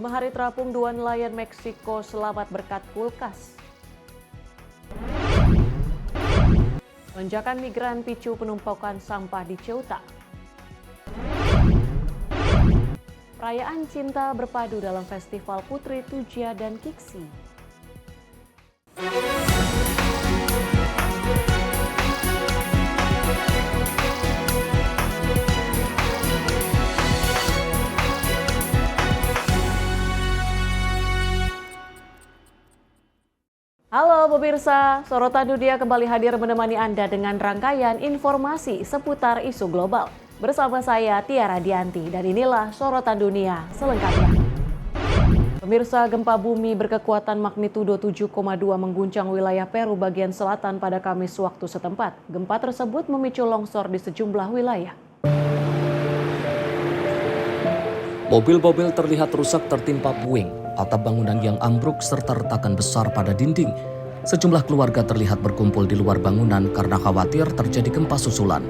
5 hari terapung, 2 nelayan Meksiko selamat berkat kulkas. Lonjakan migran picu penumpukan sampah di Ceuta. Perayaan cinta berpadu dalam Festival Putri Tujia dan Kiksi. Halo pemirsa, Sorotan Dunia kembali hadir menemani Anda dengan rangkaian informasi seputar isu global. Bersama saya Tiara Dianti dan inilah Sorotan Dunia selengkapnya. Pemirsa, gempa bumi berkekuatan magnitudo 7,2 mengguncang wilayah Peru bagian selatan pada Kamis waktu setempat. Gempa tersebut memicu longsor di sejumlah wilayah. Mobil-mobil terlihat rusak tertimpa puing, atap bangunan yang ambruk serta retakan besar pada dinding. Sejumlah keluarga terlihat berkumpul di luar bangunan karena khawatir terjadi gempa susulan.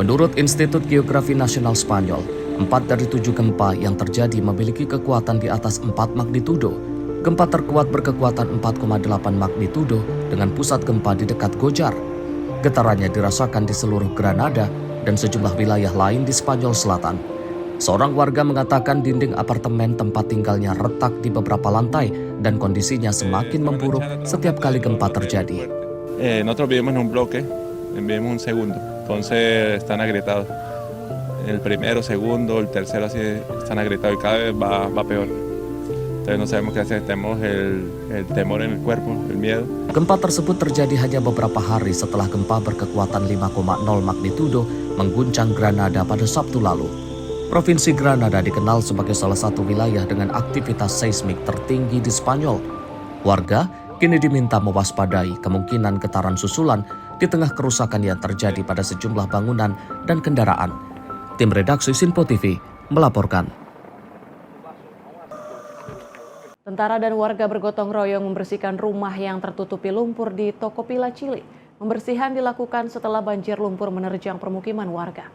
Menurut Institut Geografi Nasional Spanyol, 4 dari 7 gempa yang terjadi memiliki kekuatan di atas 4 magnitudo. Gempa terkuat berkekuatan 4,8 magnitudo dengan pusat gempa di dekat Gojar. Getarannya dirasakan di seluruh Granada dan sejumlah wilayah lain di Spanyol Selatan. Seorang warga mengatakan dinding apartemen tempat tinggalnya retak di beberapa lantai dan kondisinya semakin memburuk setiap kali gempa terjadi. Nosotros vivimos en un bloque, vivimos un segundo, entonces están agrietados. El primero, segundo, el tercero así están agrietados y cada vez va peor. Entonces no sabemos qué hacer, tenemos el temor en el cuerpo, el miedo. Gempa tersebut terjadi hanya beberapa hari setelah gempa berkekuatan 5,0 magnitudo mengguncang Granada pada Sabtu lalu. Provinsi Granada dikenal sebagai salah satu wilayah dengan aktivitas seismik tertinggi di Spanyol. Warga kini diminta mewaspadai kemungkinan getaran susulan di tengah kerusakan yang terjadi pada sejumlah bangunan dan kendaraan. Tim redaksi Sinpo TV melaporkan. Tentara dan warga bergotong royong membersihkan rumah yang tertutupi lumpur di Tocopilla, Chile. Pembersihan dilakukan setelah banjir lumpur menerjang permukiman warga.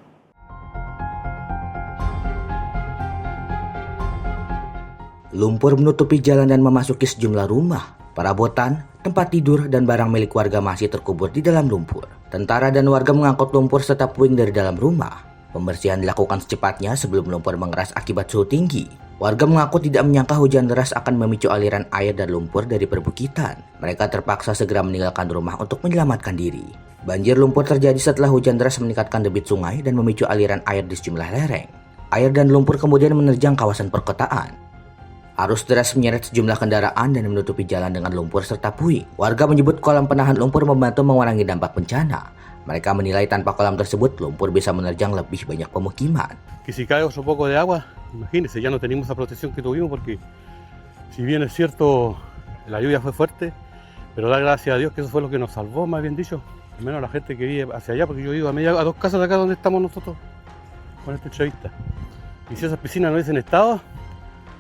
Lumpur menutupi jalan dan memasuki sejumlah rumah. Perabotan, tempat tidur, dan barang milik warga masih terkubur di dalam lumpur. Tentara dan warga mengangkut lumpur serta puing dari dalam rumah. Pembersihan dilakukan secepatnya sebelum lumpur mengeras akibat suhu tinggi. Warga mengaku tidak menyangka hujan deras akan memicu aliran air dan lumpur dari perbukitan. Mereka terpaksa segera meninggalkan rumah untuk menyelamatkan diri. Banjir lumpur terjadi setelah hujan deras meningkatkan debit sungai dan memicu aliran air di sejumlah lereng. Air dan lumpur kemudian menerjang kawasan perkotaan. Arus deras menyeret sejumlah kendaraan dan menutupi jalan dengan lumpur serta puing. Warga menyebut kolam penahan lumpur membantu mengurangi dampak bencana. Mereka menilai tanpa kolam tersebut, lumpur bisa menerjang lebih banyak pemukiman. Que si cae otro poco de agua, imagínense, ya no tenemos esa protección que tuvimos porque si bien es cierto, la lluvia fue fuerte, pero da gracias a Dios que eso fue lo que nos salvó, más bien dicho. Al menos la gente que vive hacia allá, porque yo vivo a 2 casas de acá donde estamos nosotros con esta entrevista. Y si esas piscinas no hubiesen estado,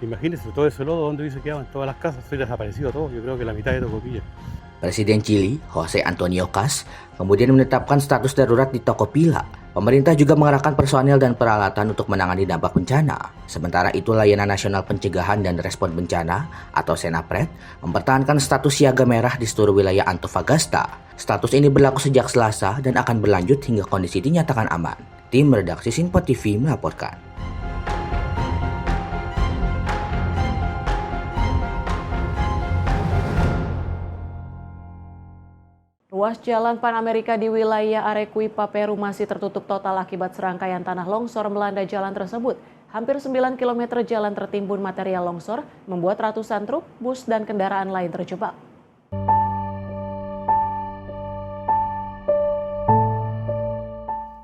imagínense todo ese lodo donde hubiese quedado en todas las casas, soy desaparecido todo, yo creo que la mitad de Tocopilla. Presiden Chili, Jose Antonio Caz, kemudian menetapkan status darurat di Tocopilla. Pemerintah juga mengerahkan personel dan peralatan untuk menangani dampak bencana. Sementara itu, Layanan Nasional Pencegahan dan Respon Bencana atau Senapred mempertahankan status siaga merah di seluruh wilayah Antofagasta. Status ini berlaku sejak Selasa dan akan berlanjut hingga kondisi dinyatakan aman. Tim redaksi Sinpo TV melaporkan. Ruas Jalan Pan Amerika di wilayah Arequipa, Peru masih tertutup total akibat serangkaian tanah longsor melanda jalan tersebut. Hampir 9 km jalan tertimbun material longsor, membuat ratusan truk, bus, dan kendaraan lain terjebak.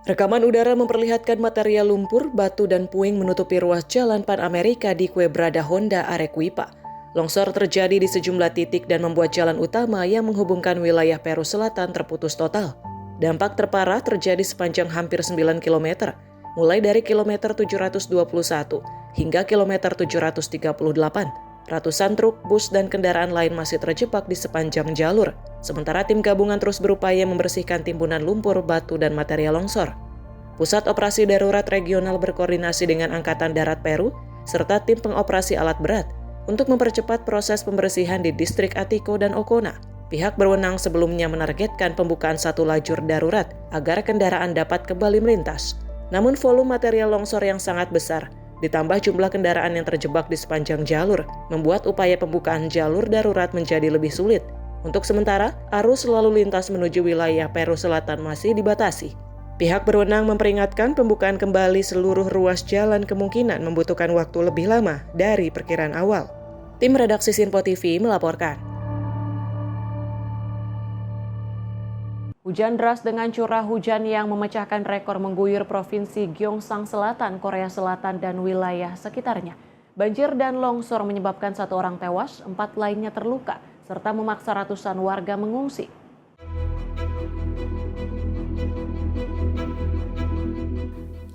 Rekaman udara memperlihatkan material lumpur, batu, dan puing menutupi ruas Jalan Pan Amerika di Quebrada Honda, Arequipa. Longsor terjadi di sejumlah titik dan membuat jalan utama yang menghubungkan wilayah Peru Selatan terputus total. Dampak terparah terjadi sepanjang hampir 9 km, mulai dari kilometer 721 hingga kilometer 738. Ratusan truk, bus, dan kendaraan lain masih terjebak di sepanjang jalur. Sementara tim gabungan terus berupaya membersihkan timbunan lumpur, batu, dan material longsor. Pusat Operasi Darurat Regional berkoordinasi dengan Angkatan Darat Peru serta tim pengoperasi alat berat untuk mempercepat proses pembersihan di distrik Atiko dan Okona. Pihak berwenang sebelumnya menargetkan pembukaan satu lajur darurat agar kendaraan dapat kembali melintas. Namun volume material longsor yang sangat besar, ditambah jumlah kendaraan yang terjebak di sepanjang jalur, membuat upaya pembukaan jalur darurat menjadi lebih sulit. Untuk sementara, arus lalu lintas menuju wilayah Peru Selatan masih dibatasi. Pihak berwenang memperingatkan pembukaan kembali seluruh ruas jalan kemungkinan membutuhkan waktu lebih lama dari perkiraan awal. Tim redaksi Sinpo TV melaporkan. Hujan deras dengan curah hujan yang memecahkan rekor mengguyur Provinsi Gyeongsang Selatan, Korea Selatan dan wilayah sekitarnya. Banjir dan longsor menyebabkan 1 orang tewas, 4 lainnya terluka, serta memaksa ratusan warga mengungsi.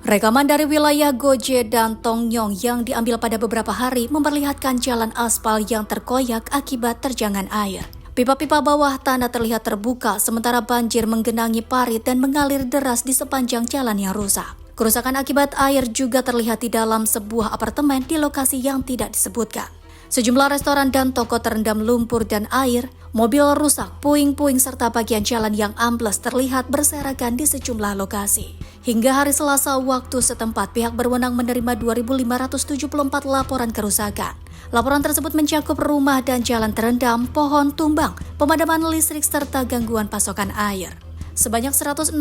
Rekaman dari wilayah Goje dan Tongyong yang diambil pada beberapa hari memperlihatkan jalan aspal yang terkoyak akibat terjangan air. Pipa-pipa bawah tanah terlihat terbuka, sementara banjir menggenangi parit dan mengalir deras di sepanjang jalan yang rusak. Kerusakan akibat air juga terlihat di dalam sebuah apartemen di lokasi yang tidak disebutkan. Sejumlah restoran dan toko terendam lumpur dan air, mobil rusak, puing-puing serta bagian jalan yang ambles terlihat berserakan di sejumlah lokasi. Hingga hari Selasa waktu setempat, pihak berwenang menerima 2.574 laporan kerusakan. Laporan tersebut mencakup rumah dan jalan terendam, pohon tumbang, pemadaman listrik serta gangguan pasokan air. Sebanyak 162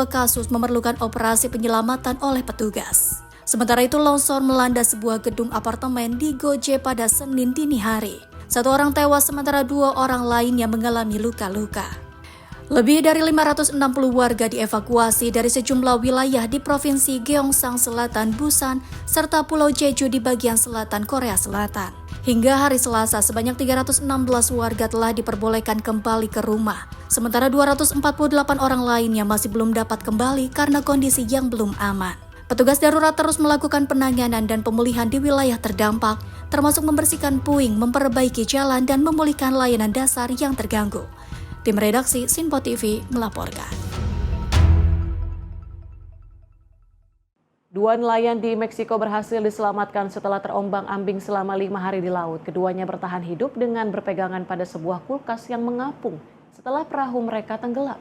kasus memerlukan operasi penyelamatan oleh petugas. Sementara itu longsor melanda sebuah gedung apartemen di Goje pada Senin dini hari. 1 orang tewas sementara 2 orang lainnya mengalami luka-luka. Lebih dari 560 warga dievakuasi dari sejumlah wilayah di Provinsi Gyeongsang Selatan, Busan, serta Pulau Jeju di bagian selatan Korea Selatan. Hingga hari Selasa, sebanyak 316 warga telah diperbolehkan kembali ke rumah. Sementara 248 orang lainnya masih belum dapat kembali karena kondisi yang belum aman. Petugas darurat terus melakukan penanganan dan pemulihan di wilayah terdampak, termasuk membersihkan puing, memperbaiki jalan, dan memulihkan layanan dasar yang terganggu. Tim redaksi Sinpo TV melaporkan. 2 nelayan di Meksiko berhasil diselamatkan setelah terombang-ambing selama 5 hari di laut. Keduanya bertahan hidup dengan berpegangan pada sebuah kulkas yang mengapung setelah perahu mereka tenggelam.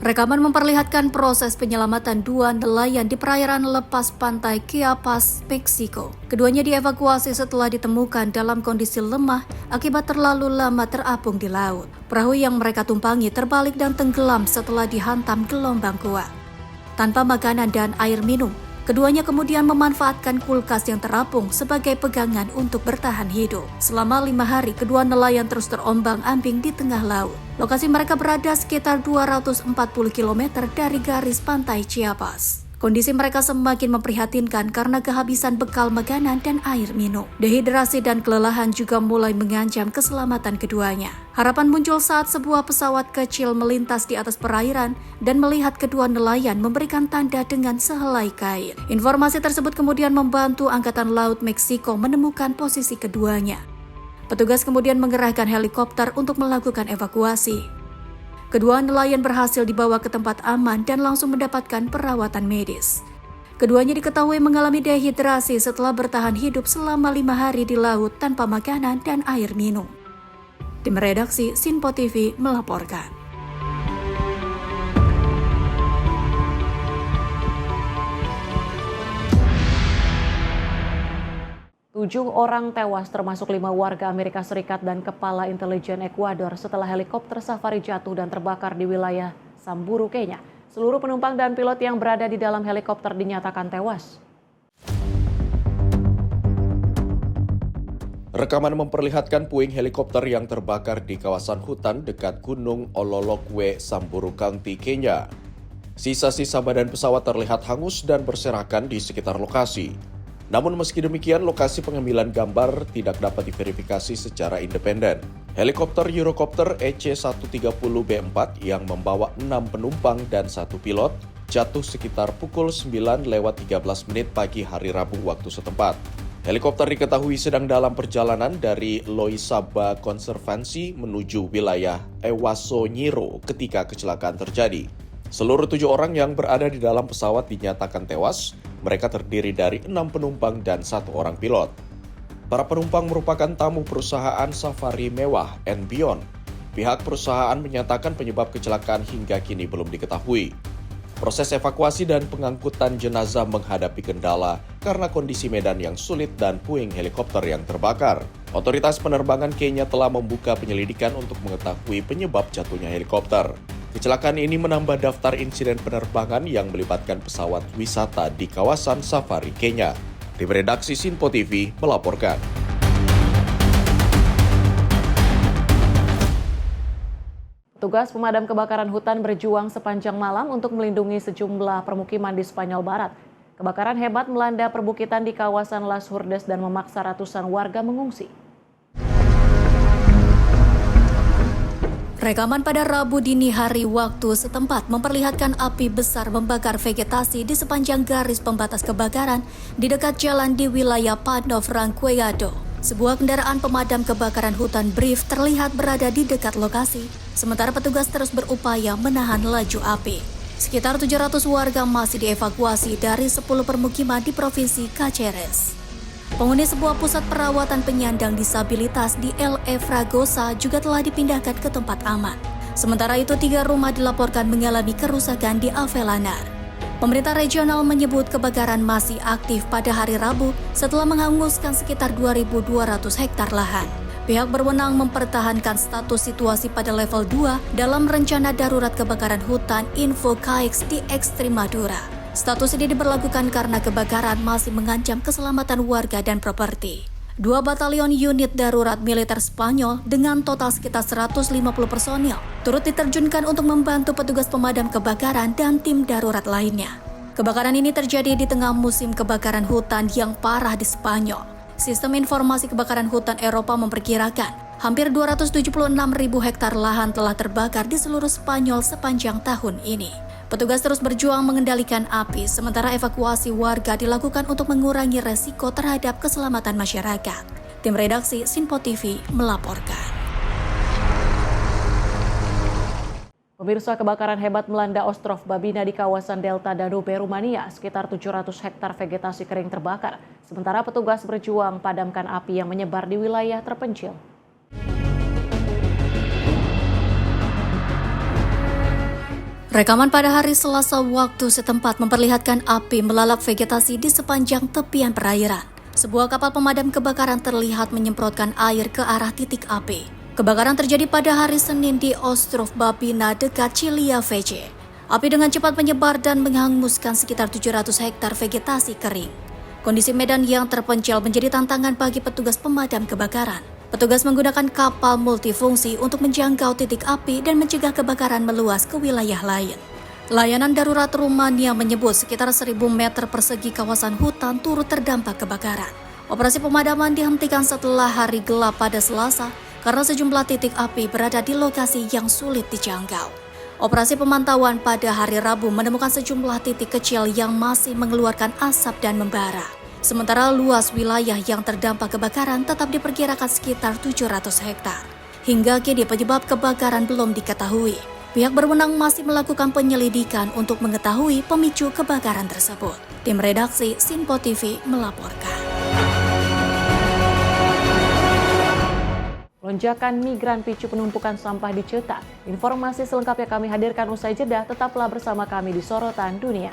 Rekaman memperlihatkan proses penyelamatan 2 nelayan di perairan lepas pantai Chiapas, Meksiko. Keduanya dievakuasi setelah ditemukan dalam kondisi lemah akibat terlalu lama terapung di laut. Perahu yang mereka tumpangi terbalik dan tenggelam setelah dihantam gelombang kuat. Tanpa makanan dan air minum, keduanya kemudian memanfaatkan kulkas yang terapung sebagai pegangan untuk bertahan hidup. Selama 5 hari, kedua nelayan terus terombang-ambing di tengah laut. Lokasi mereka berada sekitar 240 km dari garis pantai Chiapas. Kondisi mereka semakin memprihatinkan karena kehabisan bekal makanan dan air minum. Dehidrasi dan kelelahan juga mulai mengancam keselamatan keduanya. Harapan muncul saat sebuah pesawat kecil melintas di atas perairan dan melihat kedua nelayan memberikan tanda dengan sehelai kain. Informasi tersebut kemudian membantu Angkatan Laut Meksiko menemukan posisi keduanya. Petugas kemudian mengerahkan helikopter untuk melakukan evakuasi. Kedua nelayan berhasil dibawa ke tempat aman dan langsung mendapatkan perawatan medis. Keduanya diketahui mengalami dehidrasi setelah bertahan hidup selama 5 hari di laut tanpa makanan dan air minum. Tim redaksi Sinpo TV melaporkan. Tujuh orang tewas termasuk 5 warga Amerika Serikat dan kepala intelijen Ekuador setelah helikopter safari jatuh dan terbakar di wilayah Samburu, Kenya. Seluruh penumpang dan pilot yang berada di dalam helikopter dinyatakan tewas. Rekaman memperlihatkan puing helikopter yang terbakar di kawasan hutan dekat Gunung Ololokwe, Samburu County, Kenya. Sisa-sisa badan pesawat terlihat hangus dan berserakan di sekitar lokasi. Namun meski demikian, lokasi pengambilan gambar tidak dapat diverifikasi secara independen. Helikopter Eurocopter EC-130B4 yang membawa 6 penumpang dan 1 pilot jatuh sekitar pukul 9:13 pagi hari Rabu waktu setempat. Helikopter diketahui sedang dalam perjalanan dari Loisaba Conservancy menuju wilayah Ewasonyiro ketika kecelakaan terjadi. Seluruh 7 orang yang berada di dalam pesawat dinyatakan tewas. Mereka terdiri dari 6 penumpang dan 1 orang pilot. Para penumpang merupakan tamu perusahaan safari mewah and Beyond. Pihak perusahaan menyatakan penyebab kecelakaan hingga kini belum diketahui. Proses evakuasi dan pengangkutan jenazah menghadapi kendala karena kondisi medan yang sulit dan puing helikopter yang terbakar. Otoritas penerbangan Kenya telah membuka penyelidikan untuk mengetahui penyebab jatuhnya helikopter. Kecelakaan ini menambah daftar insiden penerbangan yang melibatkan pesawat wisata di kawasan safari Kenya. Tim redaksi Sinpo TV melaporkan. Petugas pemadam kebakaran hutan berjuang sepanjang malam untuk melindungi sejumlah permukiman di Spanyol Barat. Kebakaran hebat melanda perbukitan di kawasan Las Hurdes dan memaksa ratusan warga mengungsi. Rekaman pada Rabu dini hari waktu setempat memperlihatkan api besar membakar vegetasi di sepanjang garis pembatas kebakaran di dekat jalan di wilayah Pano Franqueado. Sebuah kendaraan pemadam kebakaran hutan Brief terlihat berada di dekat lokasi, sementara petugas terus berupaya menahan laju api. Sekitar 700 warga masih dievakuasi dari 10 permukiman di Provinsi Cáceres. Penghuni sebuah pusat perawatan penyandang disabilitas di LA Fragosa juga telah dipindahkan ke tempat aman. Sementara itu 3 rumah dilaporkan mengalami kerusakan di Avelanar. Pemerintah regional menyebut kebakaran masih aktif pada hari Rabu setelah menghanguskan sekitar 2.200 hektar lahan. Pihak berwenang mempertahankan status situasi pada level 2 dalam rencana darurat kebakaran hutan Infocaix di Extremadura. Status ini diberlakukan karena kebakaran masih mengancam keselamatan warga dan properti. 2 batalion unit darurat militer Spanyol dengan total sekitar 150 personil turut diterjunkan untuk membantu petugas pemadam kebakaran dan tim darurat lainnya. Kebakaran ini terjadi di tengah musim kebakaran hutan yang parah di Spanyol. Sistem Informasi Kebakaran Hutan Eropa memperkirakan hampir 276.000 hektar lahan telah terbakar di seluruh Spanyol sepanjang tahun ini. Petugas terus berjuang mengendalikan api, sementara evakuasi warga dilakukan untuk mengurangi resiko terhadap keselamatan masyarakat. Tim redaksi Sinpo TV melaporkan. Pemirsa, kebakaran hebat melanda Ostrov Babina di kawasan Delta Danube, Rumania. Sekitar 700 hektar vegetasi kering terbakar, sementara petugas berjuang padamkan api yang menyebar di wilayah terpencil. Rekaman pada hari Selasa waktu setempat memperlihatkan api melalap vegetasi di sepanjang tepian perairan. Sebuah kapal pemadam kebakaran terlihat menyemprotkan air ke arah titik api. Kebakaran terjadi pada hari Senin di Ostrov Babina dekat Ciliavece. Api dengan cepat menyebar dan menghanguskan sekitar 700 hektar vegetasi kering. Kondisi medan yang terpencil menjadi tantangan bagi petugas pemadam kebakaran. Petugas menggunakan kapal multifungsi untuk menjangkau titik api dan mencegah kebakaran meluas ke wilayah lain. Layanan darurat Rumania menyebut sekitar 1.000 meter persegi kawasan hutan turut terdampak kebakaran. Operasi pemadaman dihentikan setelah hari gelap pada Selasa karena sejumlah titik api berada di lokasi yang sulit dijangkau. Operasi pemantauan pada hari Rabu menemukan sejumlah titik kecil yang masih mengeluarkan asap dan membara. Sementara luas wilayah yang terdampak kebakaran tetap diperkirakan sekitar 700 hektar. Hingga kini penyebab kebakaran belum diketahui. Pihak berwenang masih melakukan penyelidikan untuk mengetahui pemicu kebakaran tersebut. Tim redaksi Sinpo TV melaporkan. Lonjakan migran picu penumpukan sampah di Ceuta. Informasi selengkapnya kami hadirkan usai jeda. Tetaplah bersama kami di Sorotan Dunia.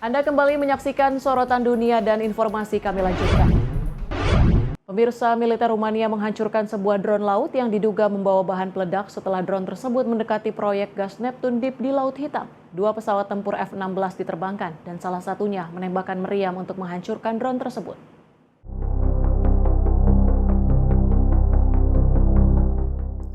Anda kembali menyaksikan Sorotan Dunia dan informasi kami lanjutkan. Pemirsa, militer Rumania menghancurkan sebuah drone laut yang diduga membawa bahan peledak setelah drone tersebut mendekati proyek gas Neptune Deep di Laut Hitam. 2 pesawat tempur F-16 diterbangkan dan salah satunya menembakkan meriam untuk menghancurkan drone tersebut.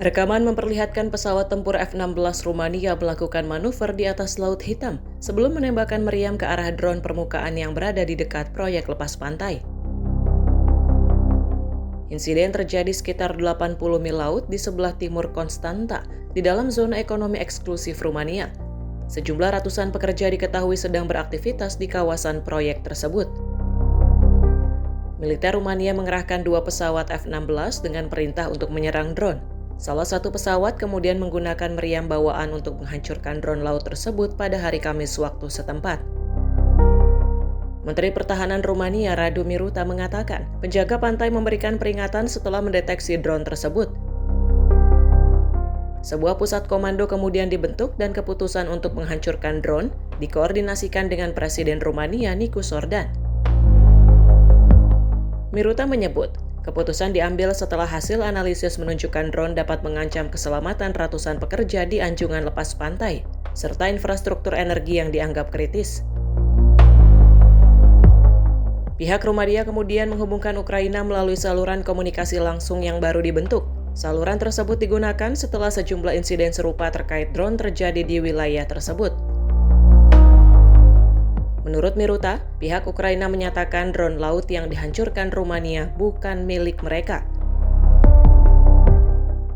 Rekaman memperlihatkan pesawat tempur F-16 Rumania melakukan manuver di atas Laut Hitam sebelum menembakkan meriam ke arah drone permukaan yang berada di dekat proyek lepas pantai. Insiden terjadi sekitar 80 mil laut di sebelah timur Konstanta, di dalam zona ekonomi eksklusif Rumania. Sejumlah ratusan pekerja diketahui sedang beraktivitas di kawasan proyek tersebut. Militer Rumania mengerahkan 2 pesawat F-16 dengan perintah untuk menyerang drone. Salah satu pesawat kemudian menggunakan meriam bawaan untuk menghancurkan drone laut tersebut pada hari Kamis waktu setempat. Menteri Pertahanan Rumania Radu Miruta mengatakan, penjaga pantai memberikan peringatan setelah mendeteksi drone tersebut. Sebuah pusat komando kemudian dibentuk dan keputusan untuk menghancurkan drone dikoordinasikan dengan Presiden Rumania Nicu Sordan. Miruta menyebut, keputusan diambil setelah hasil analisis menunjukkan drone dapat mengancam keselamatan ratusan pekerja di anjungan lepas pantai, serta infrastruktur energi yang dianggap kritis. Pihak Rumania kemudian menghubungkan Ukraina melalui saluran komunikasi langsung yang baru dibentuk. Saluran tersebut digunakan setelah sejumlah insiden serupa terkait drone terjadi di wilayah tersebut. Menurut Miruta, pihak Ukraina menyatakan drone laut yang dihancurkan Rumania bukan milik mereka.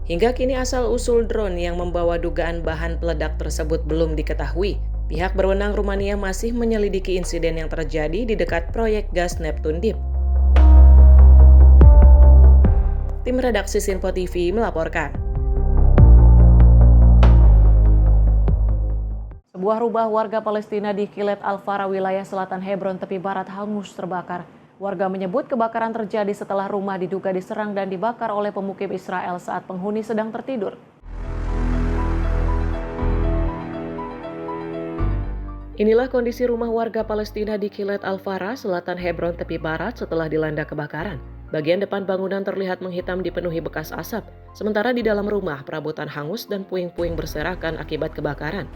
Hingga kini asal-usul drone yang membawa dugaan bahan peledak tersebut belum diketahui. Pihak berwenang Rumania masih menyelidiki insiden yang terjadi di dekat proyek gas Neptune Deep. Tim redaksi Sinpo TV melaporkan. Sebuah rumah warga Palestina di Kilet Al-Fara, wilayah selatan Hebron, tepi barat hangus terbakar. Warga menyebut kebakaran terjadi setelah rumah diduga diserang dan dibakar oleh pemukim Israel saat penghuni sedang tertidur. Inilah kondisi rumah warga Palestina di Kilet Al-Fara, selatan Hebron, tepi barat setelah dilanda kebakaran. Bagian depan bangunan terlihat menghitam dipenuhi bekas asap, sementara di dalam rumah perabotan hangus dan puing-puing berserakan akibat kebakaran.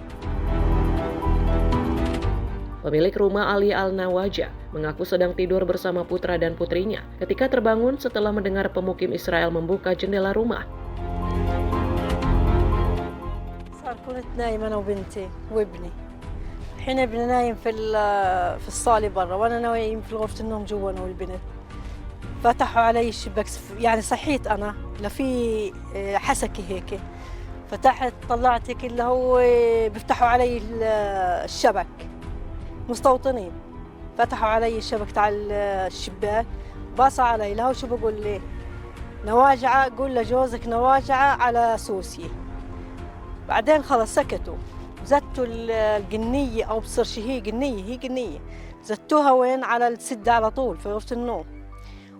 Pemilik rumah Ali Al-Nawaja mengaku sedang tidur bersama putra dan putrinya ketika terbangun setelah mendengar pemukim Israel membuka jendela rumah. الحين ابني نايم في الصالة برا وانا نايم في غرفة النوم جوا انا والبنت. فتحوا علي الشباك يعني صحيت انا لفي حسكي هيك. فتحت طلعت هيك اللي هو بيفتحوا علي الشبك مستوطنين. فتحوا علي الشبك تاع الشباك باصوا علي لهو شو بقول لي نواجعة قول لجوزك نواجعة على سوسي. بعدين خلص سكتوا. زتوا الجنية أو بصير شي هي جنية زتوها وين على السدة على طول في غرفة النوم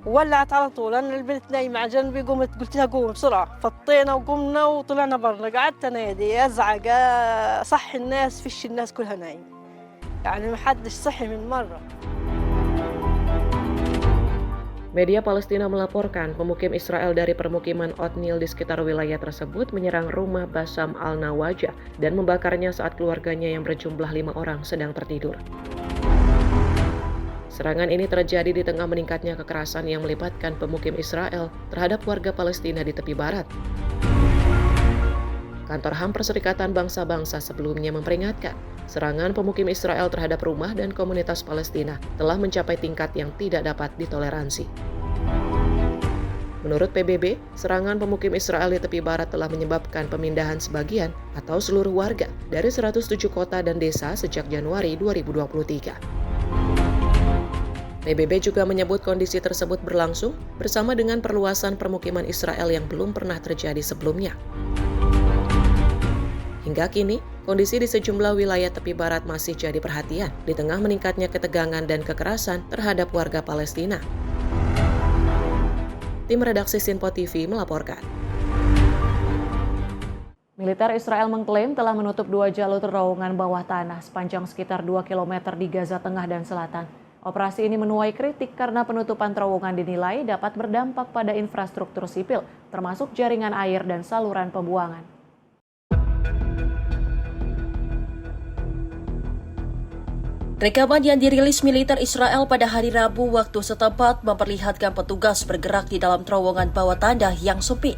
وولعت على طول. أنا البنت نايمة على جنبي قمت قلت لها قومي بسرعة فطينا وقمنا وطلعنا برا. قعدت أنادي أزعق صحي الناس فيش الناس كلها نايمة يعني محدش صحي من مرة. Media Palestina melaporkan pemukim Israel dari permukiman Otniel di sekitar wilayah tersebut menyerang rumah Bassam Al-Nawaja dan membakarnya saat keluarganya yang berjumlah 5 orang sedang tertidur. Serangan ini terjadi di tengah meningkatnya kekerasan yang melibatkan pemukim Israel terhadap warga Palestina di tepi barat. Kantor HAM Perserikatan Bangsa-Bangsa sebelumnya memperingatkan, serangan pemukim Israel terhadap rumah dan komunitas Palestina telah mencapai tingkat yang tidak dapat ditoleransi. Menurut PBB, serangan pemukim Israel di tepi barat telah menyebabkan pemindahan sebagian atau seluruh warga dari 107 kota dan desa sejak Januari 2023. PBB juga menyebut kondisi tersebut berlangsung bersama dengan perluasan permukiman Israel yang belum pernah terjadi sebelumnya. Hingga kini, kondisi di sejumlah wilayah tepi barat masih jadi perhatian di tengah meningkatnya ketegangan dan kekerasan terhadap warga Palestina. Tim redaksi Sinpo TV melaporkan. Militer Israel mengklaim telah menutup 2 jalur terowongan bawah tanah sepanjang sekitar 2 km di Gaza Tengah dan Selatan. Operasi ini menuai kritik karena penutupan terowongan dinilai dapat berdampak pada infrastruktur sipil, termasuk jaringan air dan saluran pembuangan. Rekaman yang dirilis militer Israel pada hari Rabu waktu setempat memperlihatkan petugas bergerak di dalam terowongan bawah tanah yang sempit.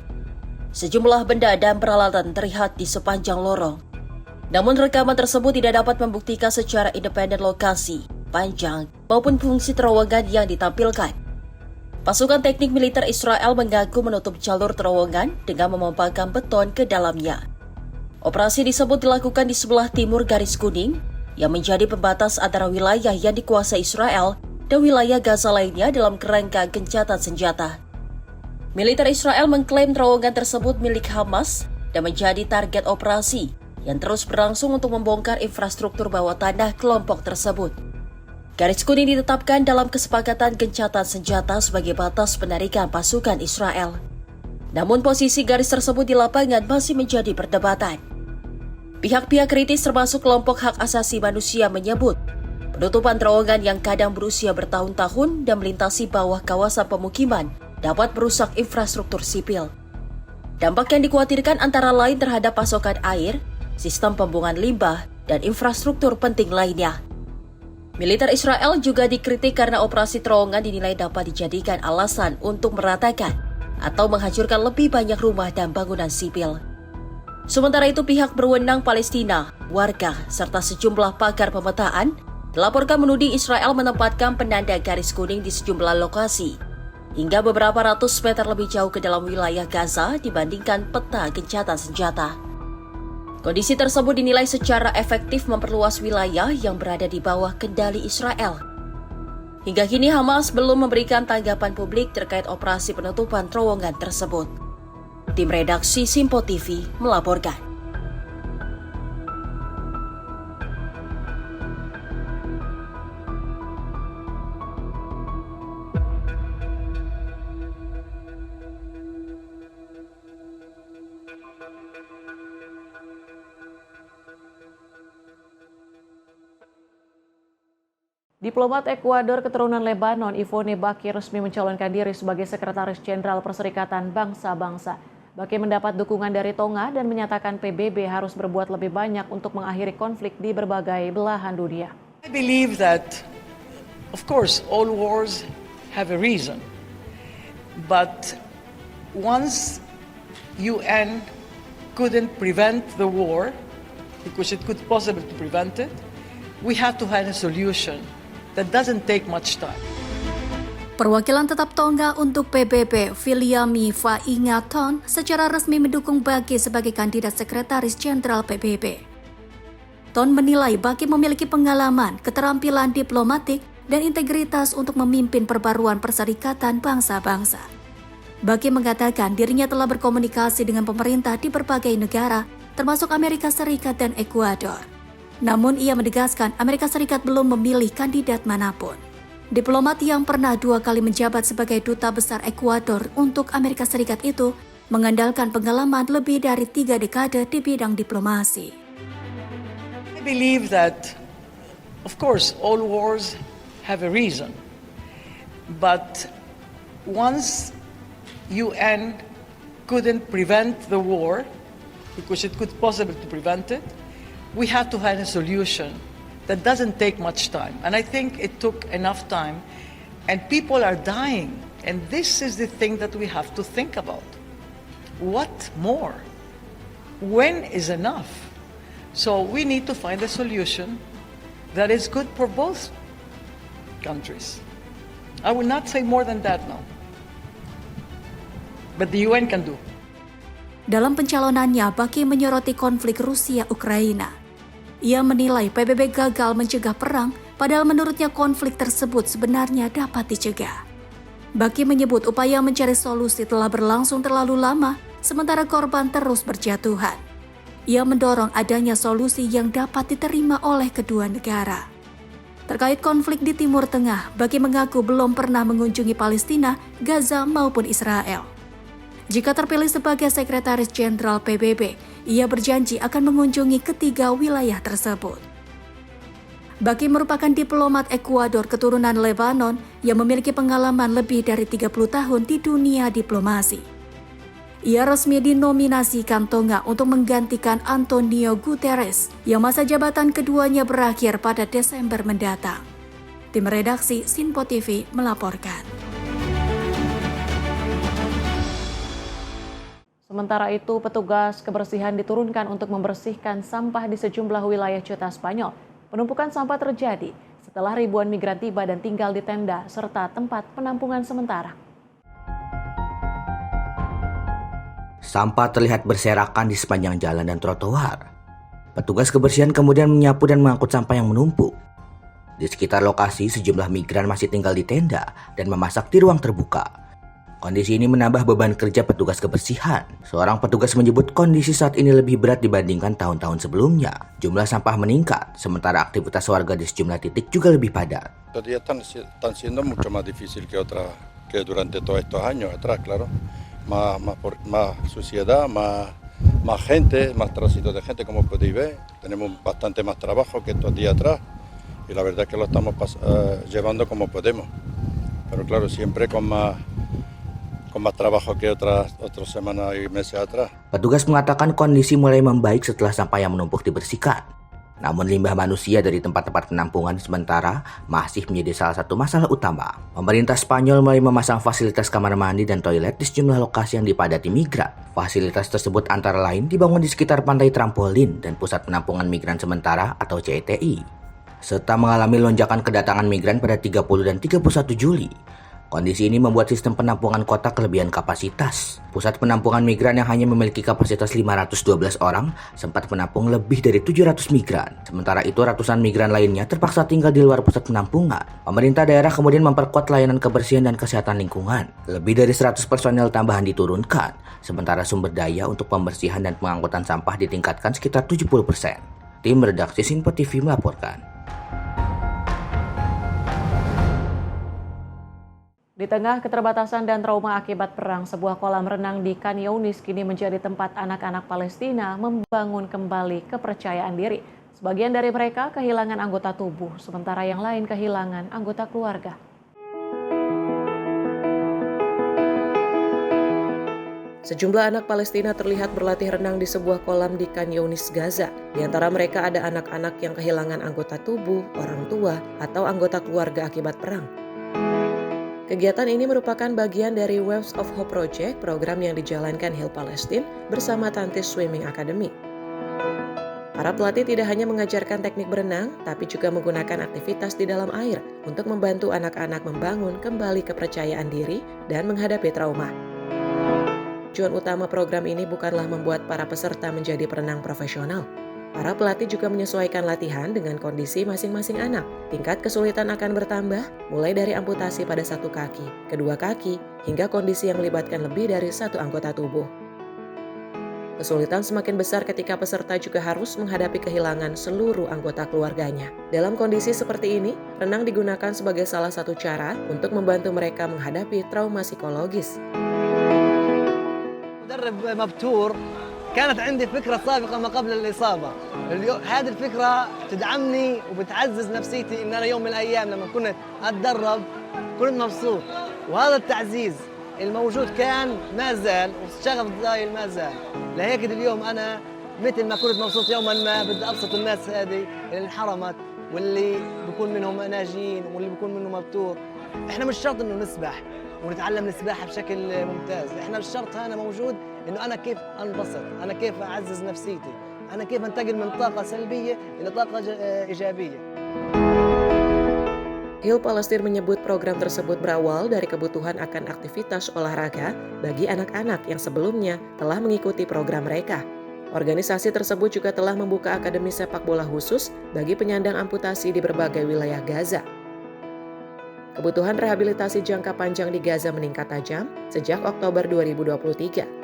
Sejumlah benda dan peralatan terlihat di sepanjang lorong. Namun rekaman tersebut tidak dapat membuktikan secara independen lokasi, panjang, maupun fungsi terowongan yang ditampilkan. Pasukan teknik militer Israel mengaku menutup jalur terowongan dengan memompahkan beton ke dalamnya. Operasi disebut dilakukan di sebelah timur garis kuning, yang menjadi pembatas antara wilayah yang dikuasai Israel dan wilayah Gaza lainnya dalam kerangka gencatan senjata. Militer Israel mengklaim terowongan tersebut milik Hamas dan menjadi target operasi yang terus berlangsung untuk membongkar infrastruktur bawah tanah kelompok tersebut. Garis kuning ditetapkan dalam kesepakatan gencatan senjata sebagai batas penarikan pasukan Israel. Namun posisi garis tersebut di lapangan masih menjadi perdebatan. Pihak-pihak kritis termasuk kelompok hak asasi manusia menyebut penutupan terowongan yang kadang berusia bertahun-tahun dan melintasi bawah kawasan pemukiman dapat merusak infrastruktur sipil. Dampak yang dikhawatirkan antara lain terhadap pasokan air, sistem pembuangan limbah, dan infrastruktur penting lainnya. Militer Israel juga dikritik karena operasi terowongan dinilai dapat dijadikan alasan untuk meratakan atau menghancurkan lebih banyak rumah dan bangunan sipil. Sementara itu pihak berwenang Palestina, warga, serta sejumlah pakar pemetaan dilaporkan menuding Israel menempatkan penanda garis kuning di sejumlah lokasi, hingga beberapa ratus meter lebih jauh ke dalam wilayah Gaza dibandingkan peta gencatan senjata. Kondisi tersebut dinilai secara efektif memperluas wilayah yang berada di bawah kendali Israel. Hingga kini Hamas belum memberikan tanggapan publik terkait operasi penutupan terowongan tersebut. Tim redaksi Simpo TV melaporkan. Diplomat Ekuador keturunan Lebanon, Ivone Baki resmi mencalonkan diri sebagai Sekretaris Jenderal Perserikatan Bangsa-Bangsa. Baki mendapat dukungan dari Tonga dan menyatakan PBB harus berbuat lebih banyak untuk mengakhiri konflik di berbagai belahan dunia. I believe that, of course, all wars have a reason. But once UN couldn't prevent the war, because it could possibly prevent it, we have to have a solution. That doesn't take much time. Perwakilan tetap Tonga untuk PBB, Viliami Faingaton, secara resmi mendukung Baki sebagai kandidat Sekretaris Jenderal PBB. Ton menilai Baki memiliki pengalaman, keterampilan diplomatik, dan integritas untuk memimpin perbaruan perserikatan bangsa-bangsa. Baki mengatakan dirinya telah berkomunikasi dengan pemerintah di berbagai negara, termasuk Amerika Serikat dan Ekuador. Namun ia menegaskan Amerika Serikat belum memilih kandidat manapun. Diplomat yang pernah 2 kali menjabat sebagai duta besar Ekuador untuk Amerika Serikat itu mengandalkan pengalaman lebih dari 3 dekade di bidang diplomasi. I believe that, of course, all wars have a reason. But once UN couldn't prevent the war, because it could possibly prevent it, we have to have a solution that doesn't take much time. And I think it took enough time, and people are dying. And this is the thing that we have to think about. What more? When is enough? So we need to find a solution that is good for both countries. I will not say more than that now. But the UN can do. Dalam pencalonannya, Baki menyoroti konflik Rusia-Ukraina. Ia menilai PBB gagal mencegah perang, padahal menurutnya konflik tersebut sebenarnya dapat dicegah. Baki menyebut upaya mencari solusi telah berlangsung terlalu lama, sementara korban terus berjatuhan. Ia mendorong adanya solusi yang dapat diterima oleh kedua negara. Terkait konflik di Timur Tengah, Baki mengaku belum pernah mengunjungi Palestina, Gaza maupun Israel. Jika terpilih sebagai Sekretaris Jenderal PBB, ia berjanji akan mengunjungi ketiga wilayah tersebut. Baki merupakan diplomat Ekuador keturunan Lebanon yang memiliki pengalaman lebih dari 30 tahun di dunia diplomasi. Ia resmi dinominasikan Tonga untuk menggantikan Antonio Guterres yang masa jabatan keduanya berakhir pada Desember mendatang. Tim redaksi Simpo TV melaporkan. Sementara itu, petugas kebersihan diturunkan untuk membersihkan sampah di sejumlah wilayah Ceuta Spanyol. Penumpukan sampah terjadi setelah ribuan migran tiba dan tinggal di tenda serta tempat penampungan sementara. Sampah terlihat berserakan di sepanjang jalan dan trotoar. Petugas kebersihan kemudian menyapu dan mengangkut sampah yang menumpuk. Di sekitar lokasi, sejumlah migran masih tinggal di tenda dan memasak di ruang terbuka. Kondisi ini menambah beban kerja petugas kebersihan. Seorang petugas menyebut kondisi saat ini lebih berat dibandingkan tahun-tahun sebelumnya. Jumlah sampah meningkat, sementara aktivitas warga di sejumlah titik juga lebih padat. Están siendo mucho más difícil que durante todos estos años atrás, claro. Más suciedad, más gente, más tránsito de gente, como podéis ver. Tenemos bastante más trabajo que estos días atrás y la verdad es que lo estamos llevando como podemos. Pero claro, siempre con más trabajo que otras semanas y meses atrás. Petugas mengatakan kondisi mulai membaik setelah sampah yang menumpuk dibersihkan. Namun limbah manusia dari tempat-tempat penampungan sementara masih menjadi salah satu masalah utama. Pemerintah Spanyol mulai memasang fasilitas kamar mandi dan toilet di sejumlah lokasi yang dipadati migran. Fasilitas tersebut antara lain dibangun di sekitar pantai trampolin dan pusat penampungan migran sementara atau CTI. Serta mengalami lonjakan kedatangan migran pada 30 dan 31 Juli. Kondisi ini membuat sistem penampungan kota kelebihan kapasitas. Pusat penampungan migran yang hanya memiliki kapasitas 512 orang sempat menampung lebih dari 700 migran. Sementara itu ratusan migran lainnya terpaksa tinggal di luar pusat penampungan. Pemerintah daerah kemudian memperkuat layanan kebersihan dan kesehatan lingkungan. Lebih dari 100 personel tambahan diturunkan, sementara sumber daya untuk pembersihan dan pengangkutan sampah ditingkatkan sekitar 70%. Tim redaksi Sinpo TV melaporkan. Di tengah keterbatasan dan trauma akibat perang, sebuah kolam renang di Khan Younis kini menjadi tempat anak-anak Palestina membangun kembali kepercayaan diri. Sebagian dari mereka kehilangan anggota tubuh, sementara yang lain kehilangan anggota keluarga. Sejumlah anak Palestina terlihat berlatih renang di sebuah kolam di Khan Younis, Gaza. Di antara mereka ada anak-anak yang kehilangan anggota tubuh, orang tua, atau anggota keluarga akibat perang. Kegiatan ini merupakan bagian dari Waves of Hope Project, program yang dijalankan Heal Palestine bersama Tantis Swimming Academy. Para pelatih tidak hanya mengajarkan teknik berenang, tapi juga menggunakan aktivitas di dalam air untuk membantu anak-anak membangun kembali kepercayaan diri dan menghadapi trauma. Tujuan utama program ini bukanlah membuat para peserta menjadi perenang profesional. Para pelatih juga menyesuaikan latihan dengan kondisi masing-masing anak. Tingkat kesulitan akan bertambah, mulai dari amputasi pada satu kaki, kedua kaki, hingga kondisi yang melibatkan lebih dari satu anggota tubuh. Kesulitan semakin besar ketika peserta juga harus menghadapi kehilangan seluruh anggota keluarganya. Dalam kondisi seperti ini, renang digunakan sebagai salah satu cara untuk membantu mereka menghadapi trauma psikologis. كانت عندي فكرة سابقة ما قبل الإصابة. هذه الفكرة تدعمني وبتعزز نفسيتي إن أنا يوم من الأيام لما كنت أتدرب كنت مبسوط، وهذا التعزيز الموجود كان ما زال والشغف الزايل ما زال. لهيك اليوم أنا مثل ما كنت مبسوط يوما ما بدي أبسط الناس هذه اللي انحرمت واللي بيكون منهم ناجين واللي بيكون منهم مبتور. إحنا مش شرط إنه نسبح ونتعلم السباحة بشكل ممتاز، إحنا الشرط هنا موجود إنه أنا كيف أنبسط، أنا كيف أعزز نفسيتي، أنا كيف أنتقل من طاقة سلبية إلى طاقة إيجابية. Heal Palestine menyebut program tersebut berawal dari kebutuhan akan aktivitas olahraga bagi anak-anak yang sebelumnya telah mengikuti program mereka. Organisasi tersebut juga telah membuka akademi sepak bola khusus bagi penyandang amputasi di berbagai wilayah Gaza. Kebutuhan rehabilitasi jangka panjang di Gaza meningkat tajam sejak Oktober 2023.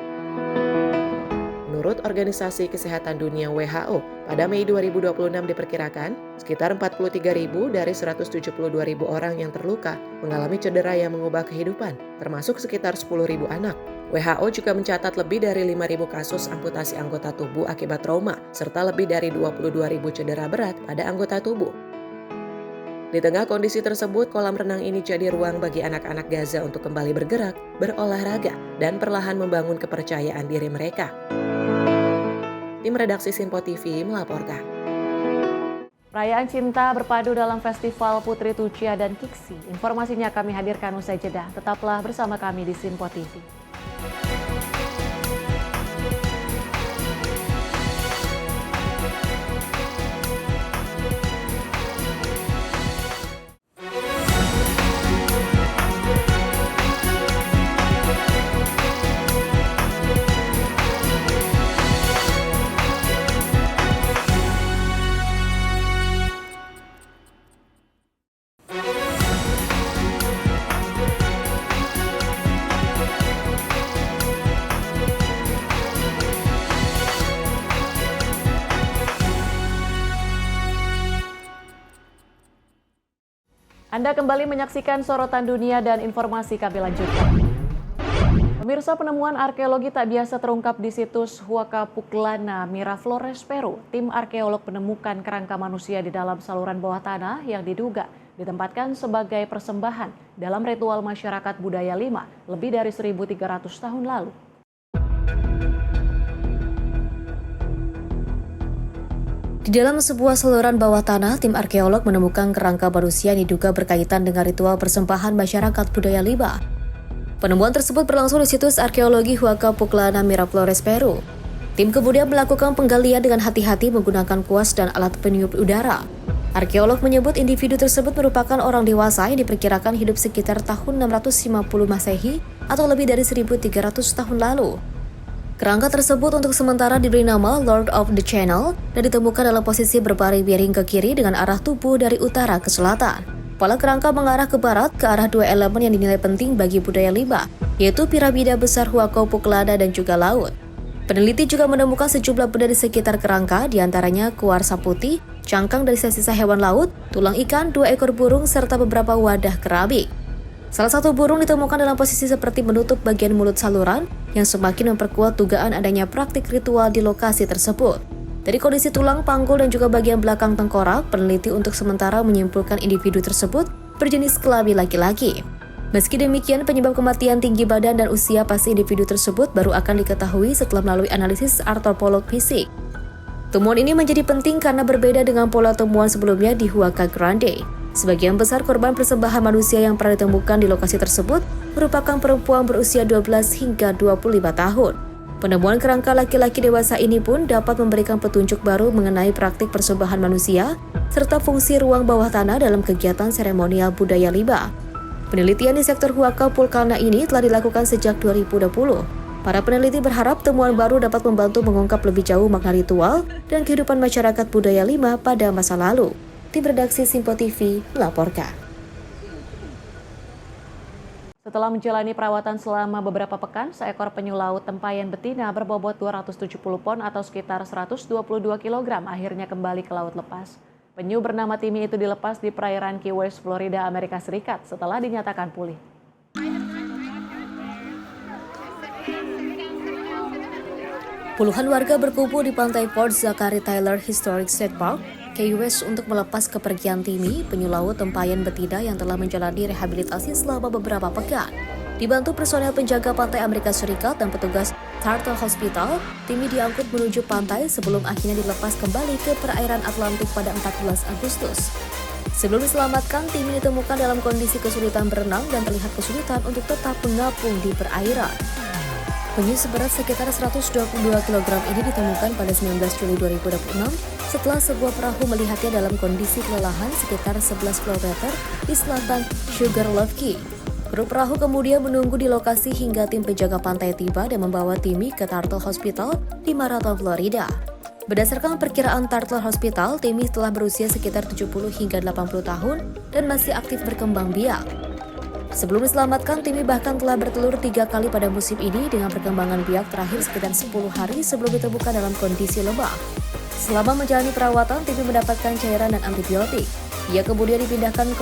Menurut Organisasi Kesehatan Dunia WHO, pada Mei 2026 diperkirakan sekitar 43.000 dari 172.000 orang yang terluka mengalami cedera yang mengubah kehidupan, termasuk sekitar 10.000 anak. WHO juga mencatat lebih dari 5.000 kasus amputasi anggota tubuh akibat trauma, serta lebih dari 22.000 cedera berat pada anggota tubuh. Di tengah kondisi tersebut, kolam renang ini jadi ruang bagi anak-anak Gaza untuk kembali bergerak, berolahraga, dan perlahan membangun kepercayaan diri mereka. Tim redaksi Sinpo TV melaporkan. Perayaan cinta berpadu dalam festival Putri Tucia dan Kiksi. Informasinya kami hadirkan usai jeda. Tetaplah bersama kami di Sinpo TV. Anda kembali menyaksikan Sorotan Dunia dan informasi kami lanjutkan. Pemirsa, penemuan arkeologi tak biasa terungkap di situs Huaca Pucllana, Miraflores, Peru. Tim arkeolog menemukan kerangka manusia di dalam saluran bawah tanah yang diduga ditempatkan sebagai persembahan dalam ritual masyarakat budaya Lima lebih dari 1.300 tahun lalu. Di dalam sebuah saluran bawah tanah, tim arkeolog menemukan kerangka manusia yang diduga berkaitan dengan ritual persembahan masyarakat budaya Lima. Penemuan tersebut berlangsung di situs arkeologi Huaca Pucllana, Miraflores, Peru. Tim kemudian melakukan penggalian dengan hati-hati menggunakan kuas dan alat peniup udara. Arkeolog menyebut individu tersebut merupakan orang dewasa yang diperkirakan hidup sekitar tahun 650 Masehi atau lebih dari 1.300 tahun lalu. Kerangka tersebut untuk sementara diberi nama Lord of the Channel dan ditemukan dalam posisi berbaring miring ke kiri dengan arah tubuh dari utara ke selatan. Kepala kerangka mengarah ke barat ke arah dua elemen yang dinilai penting bagi budaya Lima, yaitu piramida besar Huaca Pucllana dan juga laut. Peneliti juga menemukan sejumlah benda di sekitar kerangka, diantaranya kuarsa putih, cangkang dari sisa hewan laut, tulang ikan, 2 ekor burung, serta beberapa wadah keramik. Salah satu burung ditemukan dalam posisi seperti menutup bagian mulut saluran yang semakin memperkuat dugaan adanya praktik ritual di lokasi tersebut. Dari kondisi tulang, panggul, dan juga bagian belakang tengkorak, peneliti untuk sementara menyimpulkan individu tersebut berjenis kelamin laki-laki. Meski demikian, penyebab kematian, tinggi badan, dan usia pasti individu tersebut baru akan diketahui setelah melalui analisis antropolog fisik. Temuan ini menjadi penting karena berbeda dengan pola temuan sebelumnya di Huaca Grande. Sebagian besar korban persembahan manusia yang pernah ditemukan di lokasi tersebut merupakan perempuan berusia 12 hingga 25 tahun. Penemuan kerangka laki-laki dewasa ini pun dapat memberikan petunjuk baru mengenai praktik persembahan manusia serta fungsi ruang bawah tanah dalam kegiatan seremonial budaya Lima. Penelitian di sektor Huaca Pucllana ini telah dilakukan sejak 2020. Para peneliti berharap temuan baru dapat membantu mengungkap lebih jauh makna ritual dan kehidupan masyarakat budaya Lima pada masa lalu. Tim redaksi Simpo TV melaporkan. Setelah menjalani perawatan selama beberapa pekan, seekor penyu laut tempayan betina berbobot 270 pon atau sekitar 122 kg akhirnya kembali ke laut lepas. Penyu bernama Timmy itu dilepas di perairan Key West, Florida, Amerika Serikat setelah dinyatakan pulih. Puluhan warga berkumpul di pantai Port Zachary Taylor Historic State Park, Key West untuk melepas kepergian Timmy, penyu laut tempayan betina yang telah menjalani rehabilitasi selama beberapa pekan. Dibantu personel penjaga pantai Amerika Serikat dan petugas Turtle Hospital, Timmy diangkut menuju pantai sebelum akhirnya dilepas kembali ke perairan Atlantik pada 14 Agustus. Sebelum diselamatkan, Timmy ditemukan dalam kondisi kesulitan berenang dan terlihat kesulitan untuk tetap mengapung di perairan. Penyu seberat sekitar 122 kg ini ditemukan pada 19 Juli 2026 setelah sebuah perahu melihatnya dalam kondisi kelelahan sekitar 11 km di selatan Sugarloaf Key. Kru perahu kemudian menunggu di lokasi hingga tim penjaga pantai tiba dan membawa Timmy ke Turtle Hospital di Marathon, Florida. Berdasarkan perkiraan Turtle Hospital, Timmy telah berusia sekitar 70 hingga 80 tahun dan masih aktif berkembang biak. Sebelum diselamatkan, Timmy bahkan telah bertelur 3 kali pada musim ini dengan perkembangan biak terakhir sekitar 10 hari sebelum ditemukan dalam kondisi lemah. Selama menjalani perawatan, Timmy mendapatkan cairan dan antibiotik. Ia kemudian dipindahkan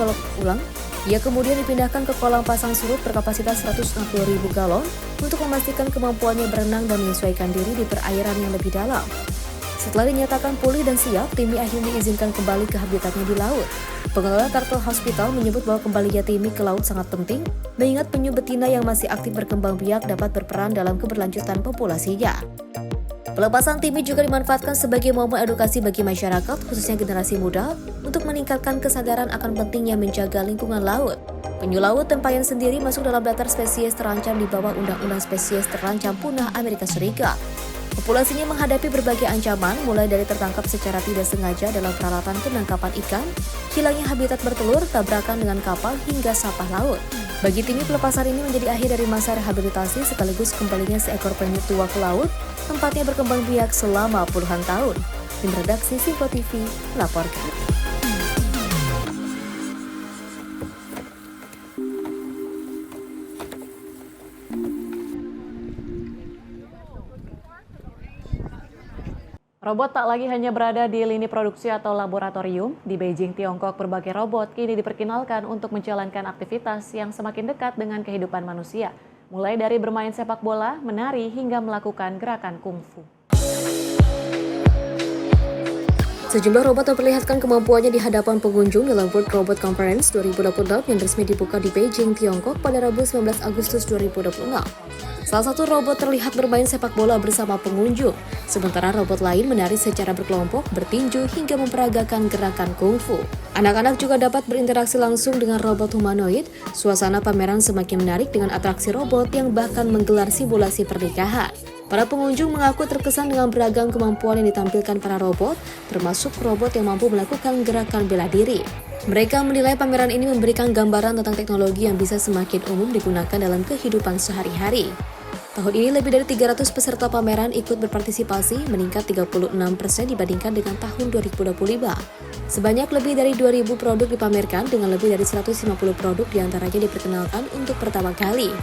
ke kolam pasang surut berkapasitas 160.000 galon untuk memastikan kemampuannya berenang dan menyesuaikan diri di perairan yang lebih dalam. Setelah dinyatakan pulih dan siap, Timmy akhirnya diizinkan kembali ke habitatnya di laut. Pengelola Turtle Hospital menyebut bahwa kembalinya Timmy ke laut sangat penting, mengingat penyu betina yang masih aktif berkembang biak dapat berperan dalam keberlanjutan populasinya. Pelepasan Timmy juga dimanfaatkan sebagai momen edukasi bagi masyarakat, khususnya generasi muda, untuk meningkatkan kesadaran akan pentingnya menjaga lingkungan laut. Penyu laut tempayan sendiri masuk dalam daftar spesies terancam di bawah Undang-Undang Spesies Terancam Punah Amerika Serikat. Populasinya menghadapi berbagai ancaman, mulai dari tertangkap secara tidak sengaja dalam peralatan penangkapan ikan, hilangnya habitat bertelur, tabrakan dengan kapal, hingga sampah laut. Bagi Timmy, pelepasan ini menjadi akhir dari masa rehabilitasi sekaligus kembalinya seekor penyu tua ke laut, tempatnya berkembang biak selama puluhan tahun. Tim redaksi Simpo TV melaporkan. Robot tak lagi hanya berada di lini produksi atau laboratorium. Di Beijing, Tiongkok, berbagai robot kini diperkenalkan untuk menjalankan aktivitas yang semakin dekat dengan kehidupan manusia. Mulai dari bermain sepak bola, menari, hingga melakukan gerakan kungfu. Sejumlah robot memperlihatkan kemampuannya di hadapan pengunjung dalam World Robot Conference 2026 yang resmi dibuka di Beijing, Tiongkok pada Rabu 19 Agustus 2026. Salah satu robot terlihat bermain sepak bola bersama pengunjung, sementara robot lain menari secara berkelompok, bertinju, hingga memperagakan gerakan kungfu. Anak-anak juga dapat berinteraksi langsung dengan robot humanoid. Suasana pameran semakin menarik dengan atraksi robot yang bahkan menggelar simulasi pernikahan. Para pengunjung mengaku terkesan dengan beragam kemampuan yang ditampilkan para robot, termasuk robot yang mampu melakukan gerakan bela diri. Mereka menilai pameran ini memberikan gambaran tentang teknologi yang bisa semakin umum digunakan dalam kehidupan sehari-hari. Tahun ini lebih dari 300 peserta pameran ikut berpartisipasi, meningkat 36% dibandingkan dengan tahun 2025. Sebanyak lebih dari 2.000 produk dipamerkan dengan lebih dari 150 produk diantaranya diperkenalkan untuk pertama kali.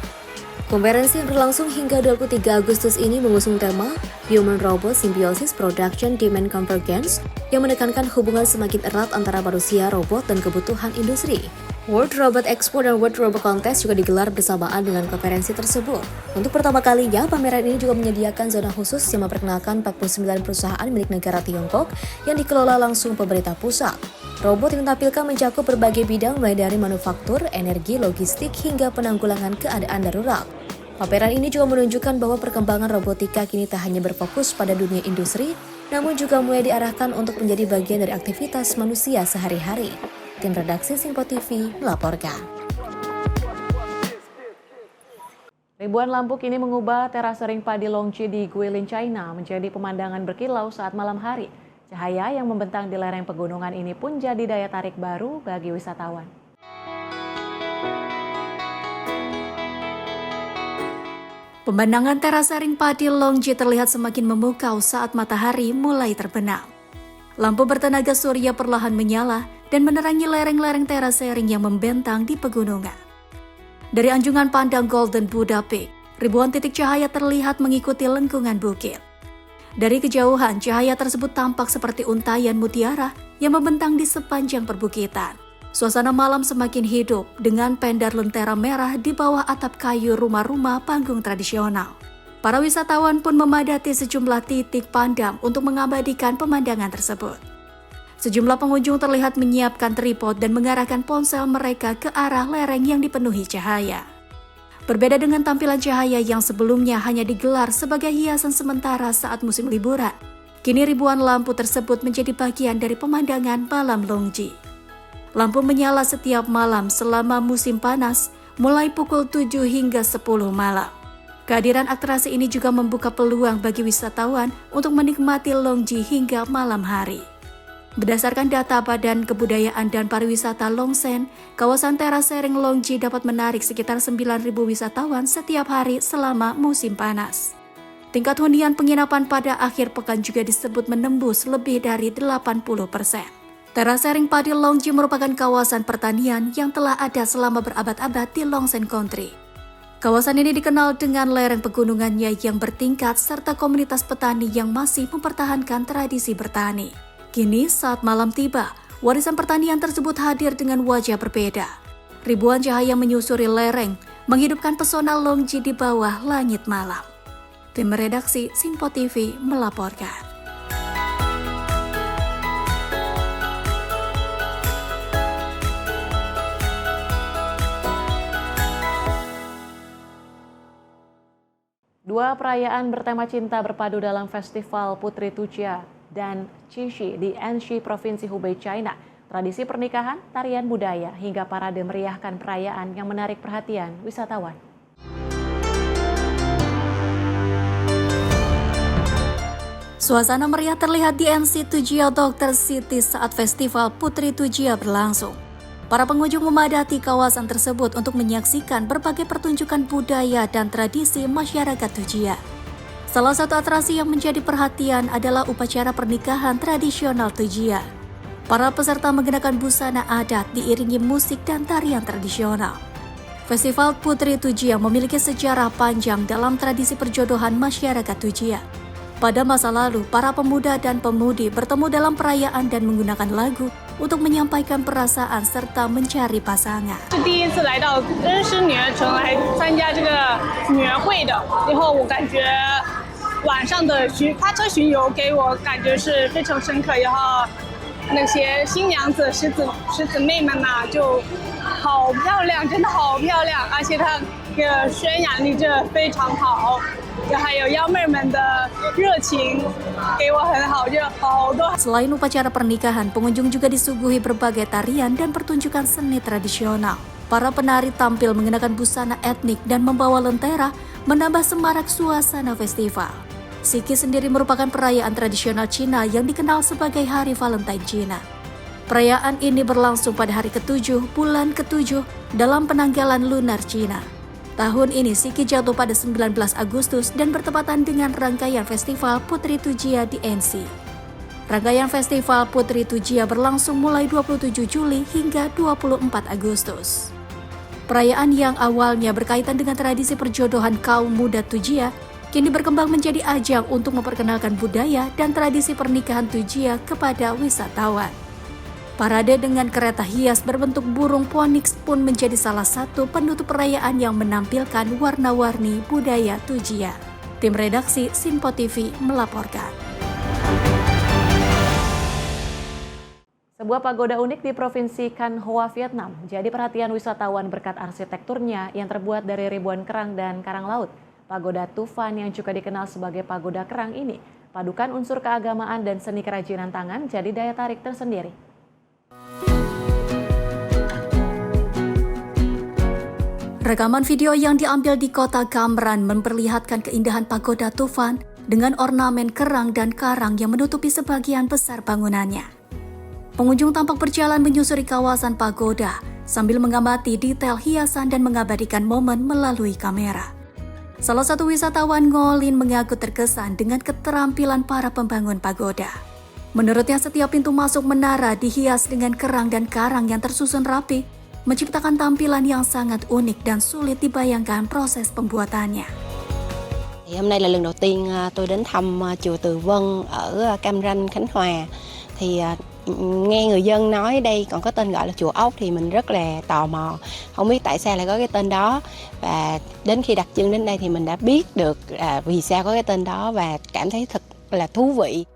Konferensi yang berlangsung hingga 23 Agustus ini mengusung tema Human Robot Symbiosis Production Demand Convergence yang menekankan hubungan semakin erat antara manusia, robot, dan kebutuhan industri. World Robot Expo dan World Robot Contest juga digelar bersamaan dengan konferensi tersebut. Untuk pertama kalinya, pameran ini juga menyediakan zona khusus yang memperkenalkan 49 perusahaan milik negara Tiongkok yang dikelola langsung pemerintah pusat. Robot yang ditampilkan mencakup berbagai bidang mulai dari manufaktur, energi, logistik, hingga penanggulangan keadaan darurat. Pameran ini juga menunjukkan bahwa perkembangan robotika kini tak hanya berfokus pada dunia industri, namun juga mulai diarahkan untuk menjadi bagian dari aktivitas manusia sehari-hari. Tim redaksi Simpo TV melaporkan. Ribuan lampu kini mengubah terase ring padi Longqi di Guilin, China menjadi pemandangan berkilau saat malam hari. Cahaya yang membentang di lereng pegunungan ini pun jadi daya tarik baru bagi wisatawan. Pemandangan terase ring padi Longqi terlihat semakin memukau saat matahari mulai terbenam. Lampu bertenaga surya perlahan menyala dan menerangi lereng-lereng terase ring yang membentang di pegunungan. Dari anjungan pandang Golden Buddha Peak, ribuan titik cahaya terlihat mengikuti lengkungan bukit. Dari kejauhan, cahaya tersebut tampak seperti untayan mutiara yang membentang di sepanjang perbukitan. Suasana malam semakin hidup dengan pendar lentera merah di bawah atap kayu rumah-rumah panggung tradisional. Para wisatawan pun memadati sejumlah titik pandang untuk mengabadikan pemandangan tersebut. Sejumlah pengunjung terlihat menyiapkan tripod dan mengarahkan ponsel mereka ke arah lereng yang dipenuhi cahaya. Berbeda dengan tampilan cahaya yang sebelumnya hanya digelar sebagai hiasan sementara saat musim liburan, kini ribuan lampu tersebut menjadi bagian dari pemandangan malam Longqi. Lampu menyala setiap malam selama musim panas, mulai pukul 7 hingga 10 malam. Kehadiran atraksi ini juga membuka peluang bagi wisatawan untuk menikmati Longqi hingga malam hari. Berdasarkan data Badan Kebudayaan dan Pariwisata Longsen, kawasan terase ring Longqi dapat menarik sekitar 9.000 wisatawan setiap hari selama musim panas. Tingkat hunian penginapan pada akhir pekan juga disebut menembus lebih dari 80%. Terase ring padi Longqi merupakan kawasan pertanian yang telah ada selama berabad-abad di Longsen Country. Kawasan ini dikenal dengan lereng pegunungannya yang bertingkat serta komunitas petani yang masih mempertahankan tradisi bertani. Kini saat malam tiba, warisan pertanian tersebut hadir dengan wajah berbeda. Ribuan cahaya menyusuri lereng, menghidupkan pesona Longqi di bawah langit malam. Tim redaksi Simpo TV melaporkan. Dua perayaan bertema cinta berpadu dalam Festival Putri Tujia dan Qixi di Anxi, Provinsi Hubei, China. Tradisi pernikahan, tarian budaya, hingga parade meriahkan perayaan yang menarik perhatian wisatawan. Suasana meriah terlihat di Anxi Tujia Doctor City saat Festival Putri Tujia berlangsung. Para pengunjung memadati kawasan tersebut untuk menyaksikan berbagai pertunjukan budaya dan tradisi masyarakat Tujia. Salah satu atraksi yang menjadi perhatian adalah upacara pernikahan tradisional Tujia. Para peserta mengenakan busana adat diiringi musik dan tarian tradisional. Festival Putri Tujia memiliki sejarah panjang dalam tradisi perjodohan masyarakat Tujia. Pada masa lalu, para pemuda dan pemudi bertemu dalam perayaan dan menggunakan lagu untuk menyampaikan perasaan serta mencari pasangan. 是第一次来到恩施女儿城来参加这个女儿会的，以后我感觉晚上的花车巡游给我感觉是非常深刻，然后那些新娘子师姊妹们呐，就好漂亮，真的好漂亮，而且她的渲染力真的非常好。还有幺妹们的热情给我很好，就好多。 Selain upacara pernikahan, pengunjung juga disuguhi berbagai tarian dan pertunjukan seni tradisional. Para penari tampil mengenakan busana etnik dan membawa lentera, menambah semarak suasana festival. Siki sendiri merupakan perayaan tradisional Cina yang dikenal sebagai Hari Valentine Cina. Perayaan ini berlangsung pada hari ke-7 bulan ke-7 dalam penanggalan lunar Cina. Tahun ini Siki jatuh pada 19 Agustus dan bertepatan dengan rangkaian Festival Putri Tujia di NC. Rangkaian Festival Putri Tujia berlangsung mulai 27 Juli hingga 24 Agustus. Perayaan yang awalnya berkaitan dengan tradisi perjodohan kaum muda Tujia, kini berkembang menjadi ajang untuk memperkenalkan budaya dan tradisi pernikahan Tujia kepada wisatawan. Parade dengan kereta hias berbentuk burung phoenix pun menjadi salah satu penutup perayaan yang menampilkan warna-warni budaya Tujia. Tim redaksi Sinpo TV melaporkan. Sebuah pagoda unik di Provinsi Can Hoa, Vietnam, jadi perhatian wisatawan berkat arsitekturnya yang terbuat dari ribuan kerang dan karang laut. Pagoda Tu Phan yang juga dikenal sebagai pagoda kerang ini, padukan unsur keagamaan dan seni kerajinan tangan jadi daya tarik tersendiri. Rekaman video yang diambil di kota Cam Ranh memperlihatkan keindahan pagoda Tu Phan dengan ornamen kerang dan karang yang menutupi sebagian besar bangunannya. Pengunjung tampak berjalan menyusuri kawasan pagoda sambil mengamati detail hiasan dan mengabadikan momen melalui kamera. Salah satu wisatawan Ngolin mengaku terkesan dengan keterampilan para pembangun pagoda. Menurutnya setiap pintu masuk menara dihias dengan kerang dan karang yang tersusun rapi, menciptakan tampilan yang sangat unik dan sulit dibayangkan proses pembuatannya. Hôm nay là lần đầu tiên tôi đến thăm chùa Từ Vân ở Cam Ranh, Khánh Hòa. Thì nghe người dân nói đây còn có tên gọi là chùa Ốc thì mình rất là tò mò, không biết tại sao lại có cái tên đó. Và đến khi đặt chân đến đây thì mình đã biết được vì sao có cái tên đó và cảm thấy thật là thú vị.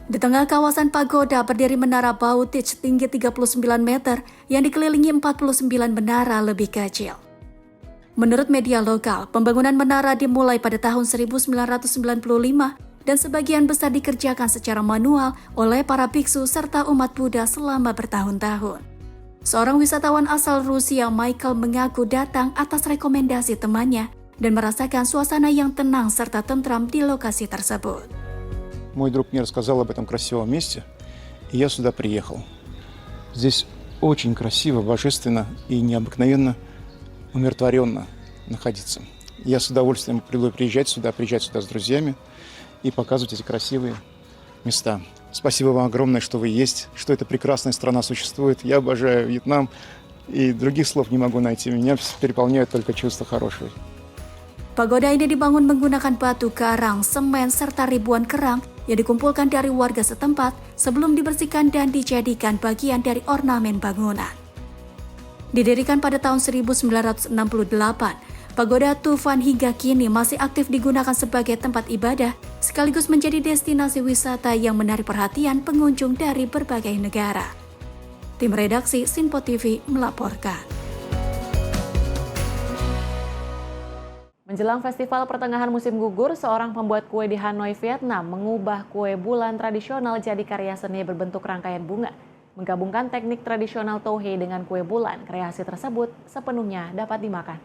Di tengah kawasan pagoda berdiri menara Bautic tinggi 39 meter yang dikelilingi 49 menara lebih kecil. Menurut media lokal, pembangunan menara dimulai pada tahun 1995 dan sebagian besar dikerjakan secara manual oleh para biksu serta umat Buddha selama bertahun-tahun. Seorang wisatawan asal Rusia, Michael, mengaku datang atas rekomendasi temannya dan merasakan suasana yang tenang serta tentram di lokasi tersebut. Мой друг мне рассказал об этом красивом месте, и я сюда приехал. Здесь очень красиво, божественно и необыкновенно умиротворенно находиться. Я с удовольствием буду приезжать сюда с друзьями и показывать эти красивые места. Спасибо вам огромное, что вы есть, что эта прекрасная страна существует. Я обожаю Вьетнам, и других слов не могу найти. Меня переполняют только чувства хорошие. Pagoda ini dibangun menggunakan batu karang, semen, serta ribuan kerang yang dikumpulkan dari warga setempat sebelum dibersihkan dan dijadikan bagian dari ornamen bangunan. Didirikan pada tahun 1968, pagoda Tu Phan hingga kini masih aktif digunakan sebagai tempat ibadah, sekaligus menjadi destinasi wisata yang menarik perhatian pengunjung dari berbagai negara. Tim redaksi Sinpo TV melaporkan. Menjelang festival pertengahan musim gugur, seorang pembuat kue di Hanoi, Vietnam mengubah kue bulan tradisional jadi karya seni berbentuk rangkaian bunga. Menggabungkan teknik tradisional Tohei dengan kue bulan, kreasi tersebut sepenuhnya dapat dimakan.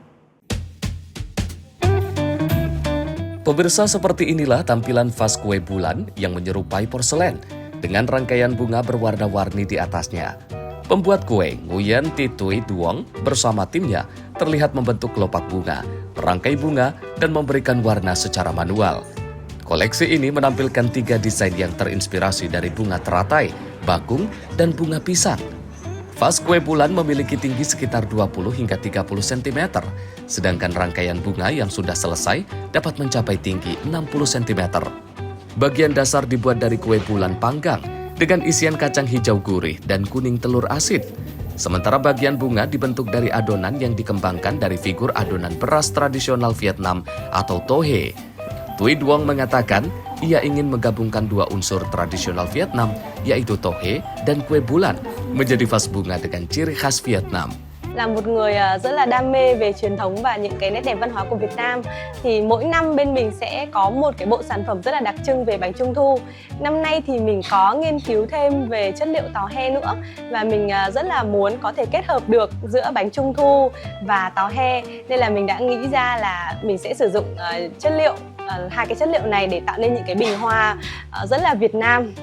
Pemirsa, seperti inilah tampilan vas kue bulan yang menyerupai porselen dengan rangkaian bunga berwarna-warni di atasnya. Pembuat kue, Nguyen Titui Duong, bersama timnya terlihat membentuk kelopak bunga, merangkai bunga, dan memberikan warna secara manual. Koleksi ini menampilkan 3 desain yang terinspirasi dari bunga teratai, bakung, dan bunga pisang. Vas kue bulan memiliki tinggi sekitar 20 hingga 30 cm, sedangkan rangkaian bunga yang sudah selesai dapat mencapai tinggi 60 cm. Bagian dasar dibuat dari kue bulan panggang dengan isian kacang hijau gurih dan kuning telur asin. Sementara bagian bunga dibentuk dari adonan yang dikembangkan dari figur adonan beras tradisional Vietnam atau tohe. Thuy Duong mengatakan ia ingin menggabungkan dua unsur tradisional Vietnam, yaitu tohe dan kue bulan, menjadi vas bunga dengan ciri khas Vietnam. Là một người rất là đam mê về truyền thống và những cái nét đẹp văn hóa của Việt Nam, thì mỗi năm bên mình sẽ có một cái bộ sản phẩm rất là đặc trưng về bánh trung thu. Năm nay thì mình có nghiên cứu thêm về chất liệu táo he nữa, và mình rất là muốn có thể kết hợp được giữa bánh trung thu và táo he, nên là mình đã nghĩ ra là mình sẽ sử dụng chất liệu hai cái chất liệu này để tạo nên những cái bình hoa rất là Việt Nam.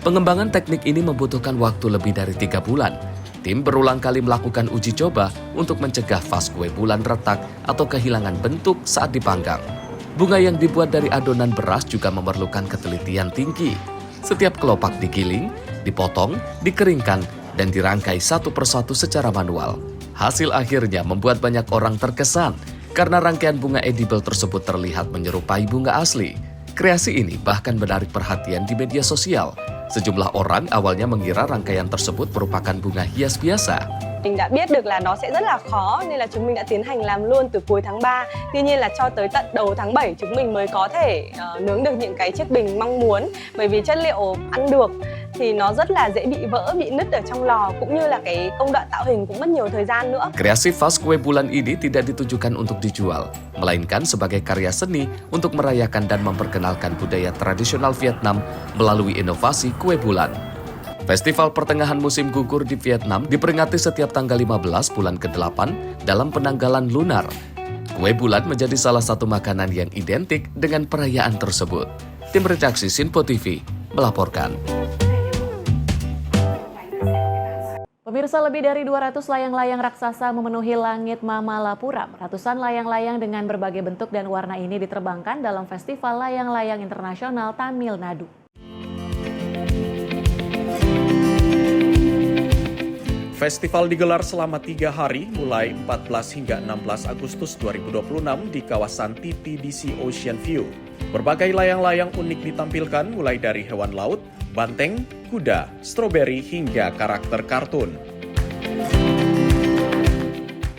Pengembangan teknik ini membutuhkan waktu lebih dari 3 bulan. Tim berulang kali melakukan uji coba untuk mencegah vas kue bulan retak atau kehilangan bentuk saat dipanggang. Bunga yang dibuat dari adonan beras juga memerlukan ketelitian tinggi. Setiap kelopak digiling, dipotong, dikeringkan, dan dirangkai satu persatu secara manual. Hasil akhirnya membuat banyak orang terkesan karena rangkaian bunga edible tersebut terlihat menyerupai bunga asli. Kreasi ini bahkan menarik perhatian di media sosial. Sejumlah orang awalnya mengira rangkaian tersebut merupakan bunga hias biasa. Mình đã biết được là nó sẽ rất là khó nên là chúng mình đã tiến hành làm luôn từ cuối tháng 3. Tuy nhiên là cho tới tận đầu tháng 7 chúng mình mới có thể nướng được những cái chiếc bình mong muốn. Bởi vì chất liệu ăn được thì nó rất là dễ bị vỡ, bị nứt ở trong lò, cũng như là cái công đoạn tạo hình cũng mất nhiều thời gian nữa. Kreasi vas kue bulan ini tidak ditujukan untuk dijual, melainkan sebagai karya seni untuk merayakan dan memperkenalkan budaya tradisional Vietnam melalui inovasi kue bulan. Festival pertengahan musim gugur di Vietnam diperingati setiap tanggal 15 bulan ke-8 dalam penanggalan lunar. Kue bulan menjadi salah satu makanan yang identik dengan perayaan tersebut. Tim redaksi Sinpo TV melaporkan. Pemirsa, lebih dari 200 layang-layang raksasa memenuhi langit Mamalapuram. Ratusan layang-layang dengan berbagai bentuk dan warna ini diterbangkan dalam Festival Layang-Layang Internasional Tamil Nadu. Festival digelar selama 3 hari, mulai 14 hingga 16 Agustus 2026 di kawasan TTDC Ocean View. Berbagai layang-layang unik ditampilkan mulai dari hewan laut, banteng, kuda, stroberi, hingga karakter kartun.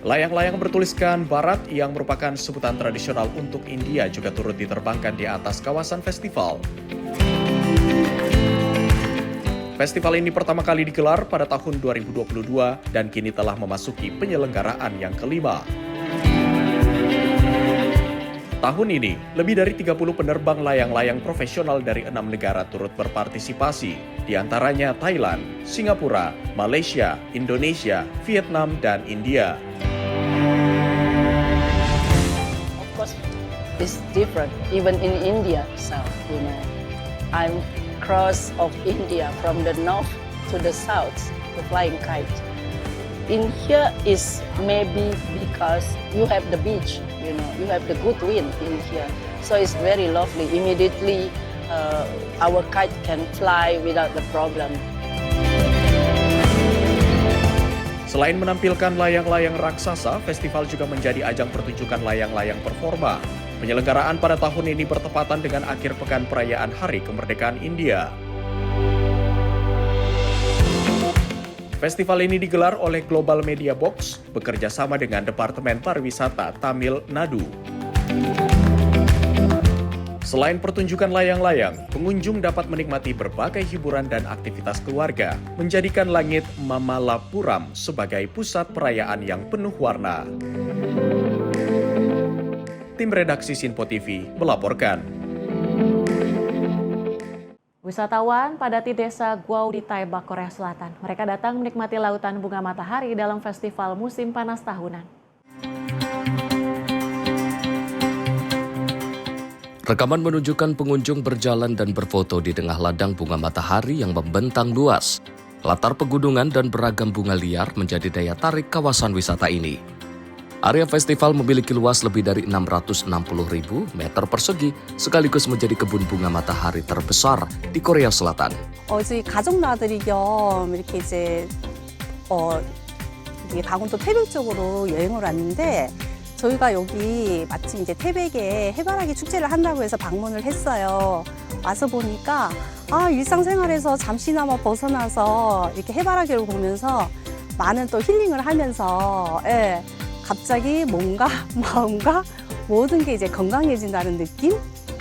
Layang-layang bertuliskan Barat yang merupakan sebutan tradisional untuk India juga turut diterbangkan di atas kawasan festival. Festival ini pertama kali digelar pada tahun 2022 dan kini telah memasuki penyelenggaraan yang kelima. Tahun ini, lebih dari 30 penerbang layang-layang profesional dari 6 negara turut berpartisipasi, di antaranya Thailand, Singapura, Malaysia, Indonesia, Vietnam, dan India. Of course, it's different, even in India. So, I'm cross of India from the north to the south to flying kite. In here is maybe because you have the beach, you have the good wind in here. So it's very lovely. Immediately our kite can fly without the problem. Selain menampilkan layang-layang raksasa, festival juga menjadi ajang pertunjukan layang-layang performa. Penyelenggaraan pada tahun ini bertepatan dengan akhir pekan perayaan Hari Kemerdekaan India. Festival ini digelar oleh Global Media Box bekerja sama dengan Departemen Pariwisata Tamil Nadu. Selain pertunjukan layang-layang, pengunjung dapat menikmati berbagai hiburan dan aktivitas keluarga, menjadikan langit Mamalapuram sebagai pusat perayaan yang penuh warna. Tim redaksi Sinpo TV melaporkan. Wisatawan padati desa Gwao di Taebak, Korea Selatan. Mereka datang menikmati lautan bunga matahari dalam festival musim panas tahunan. Rekaman menunjukkan pengunjung berjalan dan berfoto di tengah ladang bunga matahari yang membentang luas. Latar pegunungan dan beragam bunga liar menjadi daya tarik kawasan wisata ini. Area festival memiliki luas lebih dari 660.000 meter persegi, sekaligus menjadi kebun bunga matahari terbesar di Korea Selatan. 저희 가족나들이 겸 이렇게 이제 강원도 태백 쪽으로 여행을 왔는데 저희가 여기 마침 이제 태백에 해바라기 축제를 한다고 해서 방문을 했어요. 와서 보니까 일상생활에서 잠시나마 벗어나서 이렇게 해바라기를 보면서 많은 또 힐링을 하면서 갑자기 몸과 마음과 모든 게 이제 건강해진다는 느낌?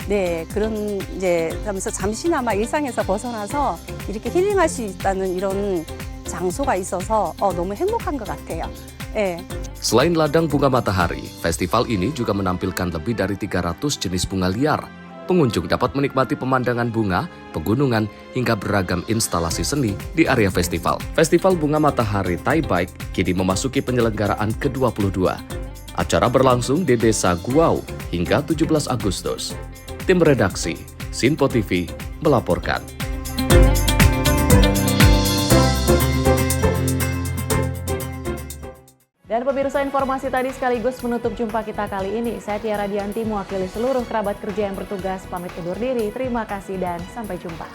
네, 그런 이제 하면서 잠시나마 일상에서 벗어나서 이렇게 힐링할 수 있다는 이런 장소가 있어서 너무 행복한 것 같아요. Selain ladang bunga matahari, festival ini juga menampilkan lebih dari 300 jenis bunga liar. Pengunjung dapat menikmati pemandangan bunga, pegunungan, hingga beragam instalasi seni di area festival. Festival Bunga Matahari Taibike kini memasuki penyelenggaraan ke-22. Acara berlangsung di Desa Guau hingga 17 Agustus. Tim redaksi Sinpo TV melaporkan. Dan pemirsa, informasi tadi sekaligus menutup jumpa kita kali ini. Saya Tiara Dianti mewakili seluruh kerabat kerja yang bertugas pamit undur diri. Terima kasih dan sampai jumpa.